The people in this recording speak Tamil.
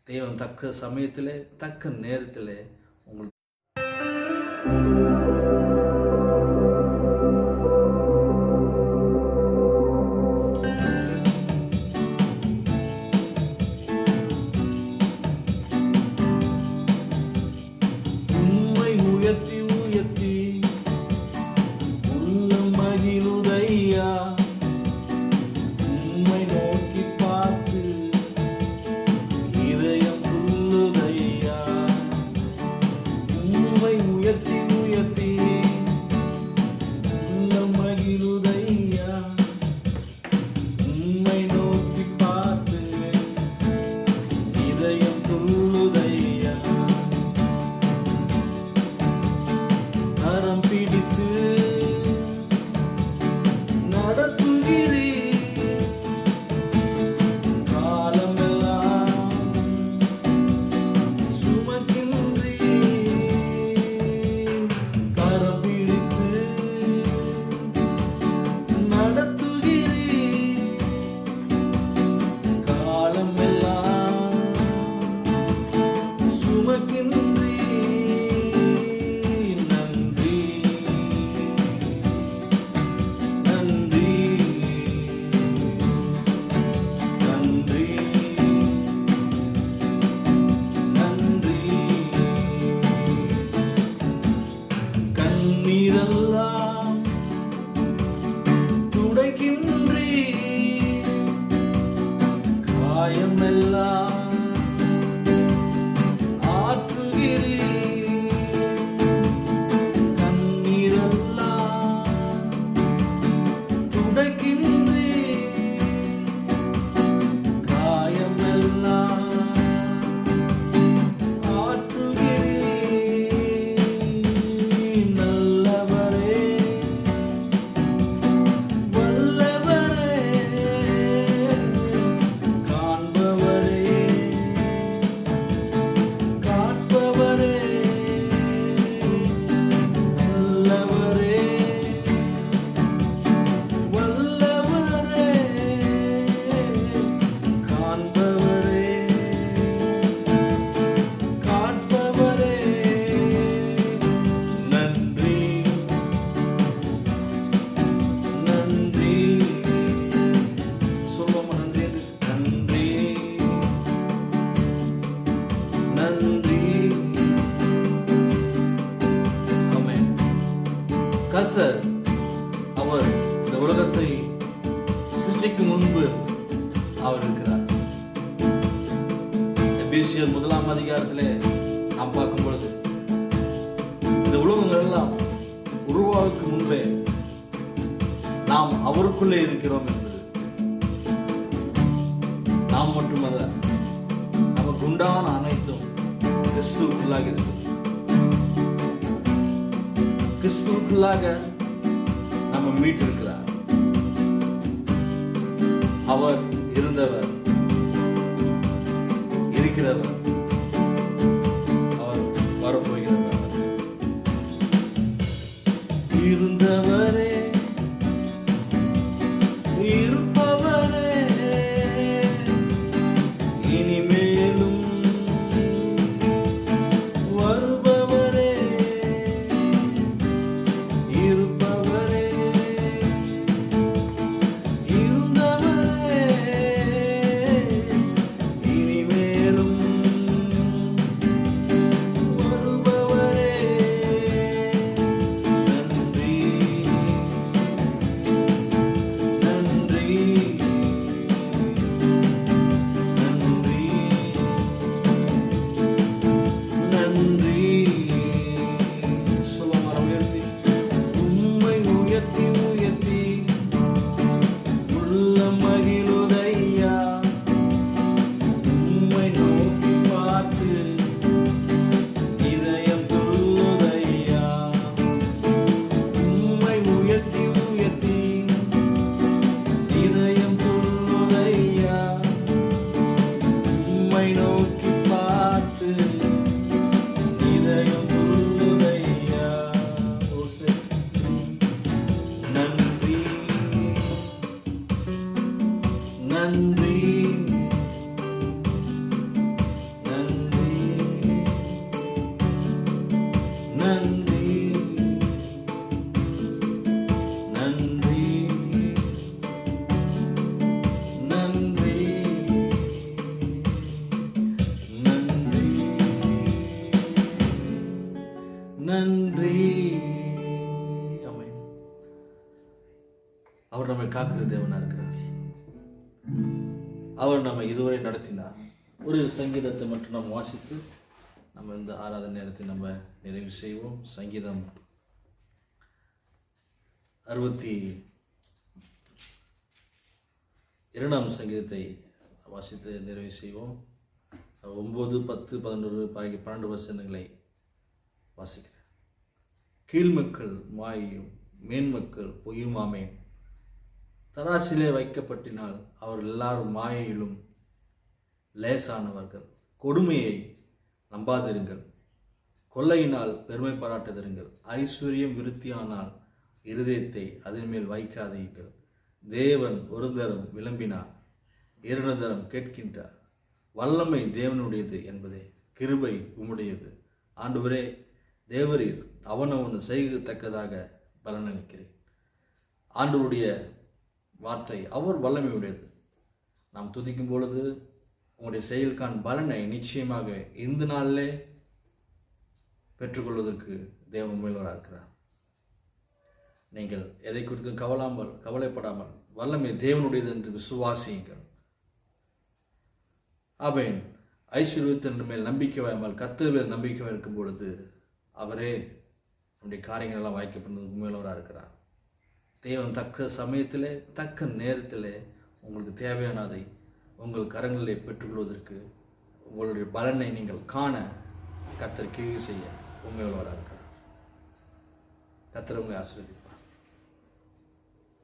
தேவன் தக்க சமயத்திலே தக்க நேரத்திலே உங்களுக்கு உம்மை உயர்த்தி உயர்த்தி உள்ளம் மகிழுதையா, உம்மை நோக்கி பார்த்து இதயம் துள்ளுதையா. உம்மை உயர்த்தி உயர்த்தி உள்ளம் மகிழுதையா, உம்மை நோக்கி பார்த்து இதயம் துள்ளுதையா. கரம் பிடித்து நடத்துகிறீர், காலமெல்லாம் சுமக்கின்றீர். கரம் பிடித்து நடத்துகிறீர், காலமெல்லாம் சுமக்கின்றீர். கண்ணீரெல்லாம் துடைக்கின்றீர், காயமெல்லாம் ஆற்றுகிறீர். கண்ணீரெல்லாம் துடைக்கின்றீர், காயமெல்லாம் கர்த்தர் அவர் இந்த உலகத்தை சிருஷ்டிக்கும் முன்பு அவர் இருக்கிறார். எபேசியர் 1 அதிகாரத்திலே நாம் பார்க்கும் பொழுது இந்த உலகங்கள் எல்லாம் உருவாக்கு முன்பே நாம் அவருக்குள்ளே இருக்கிறோம் என்பது நாம் மட்டுமல்ல, நமக்கு உண்டான அனைத்தும் கிறிஸ்துவுக்குள்ளாக இருக்கிறது. கிறிஸ்துவுக்குள்ளாக நம்ம மீட்டிருக்கிறார். அவர் இருந்தவர், இருக்கிறவர், அவர் வரப்போகிறவர். இருந்தவரே, இருப்பவரே, இனிமேலும் வருபவரே, இருப்பவரே, இருந்தவரே, இனிமேலும் நன்றி. ஆமென். அவர் நம்மை காக்கிற தேவனா இருக்கிறார். அவர் நம்மை இதுவரை நடத்தினார். ஒரு சங்கீதத்தை மட்டும் நாம் வாசித்து நம்ம இந்த ஆராதனை நேரத்தை நம்ம நிறைவு செய்வோம். சங்கீதம் 62 சங்கீதத்தை வாசித்து நிறைவு செய்வோம். 9, 10, 11 ஆகிய 12 வசனங்களை வாசிக்கிறேன். கீழ்மக்கள் மாயையும் மேன்மக்கள் பொய்யுமாமே, தராசிலே வைக்கப்பட்டினால் அவர் எல்லாரும் மாயையிலும் லேசானவர்கள். கொடுமையை நம்பாதிருங்கள், கொள்ளையினால் பெருமை பாராட்டுதிருங்கள். ஐஸ்வர்யம் விருத்தியானால் இருதயத்தை அதன் மேல் வைக்காதீர்கள். தேவன் ஒரு தரம் விளம்பினார், 2 தரம் கேட்கின்றார். வல்லமை தேவனுடையது என்பதே, கிருபை உம்முடையது. ஆண்டவரே, தேவரீர் அவனவன் செய்யத்தக்கதாக பலனளிக்கிறேன். ஆண்டவருடைய வார்த்தை, அவர் வல்லமை உடையது. நாம் துதிக்கும் பொழுது உங்களுடைய செயலுக்கான பலனை நிச்சயமாக இந்த நாளிலே பெற்றுக்கொள்வதற்கு தேவன் உண்மையிலவராக இருக்கிறார். நீங்கள் எதை குறித்து கவலைப்படாமல் வல்லமை தேவனுடையது என்று விசுவாசியுங்கள். ஆமென். ஐஸ்வர்யத்தின் மேல் நம்பிக்கை வையாமல் கர்த்தர் மேல் நம்பிக்கை வைக்கும் பொழுது அவரே நம்முடைய காரியங்கள் எல்லாம் வாய்க்கப்படுவது உண்மையிலவராக இருக்கிறார். தேவன் தக்க சமயத்திலே தக்க நேரத்திலே உங்களுக்கு தேவையானதை உங்கள் கரங்களிலே பெற்றுக்கொள்வதற்கு உங்களுடைய பலனை நீங்கள் காண கர்த்தர் கிரியை செய்ய உண்மையுள்ளவராக இருக்கிறார். கர்த்தர் உங்களை ஆசீர்வதிப்பார்.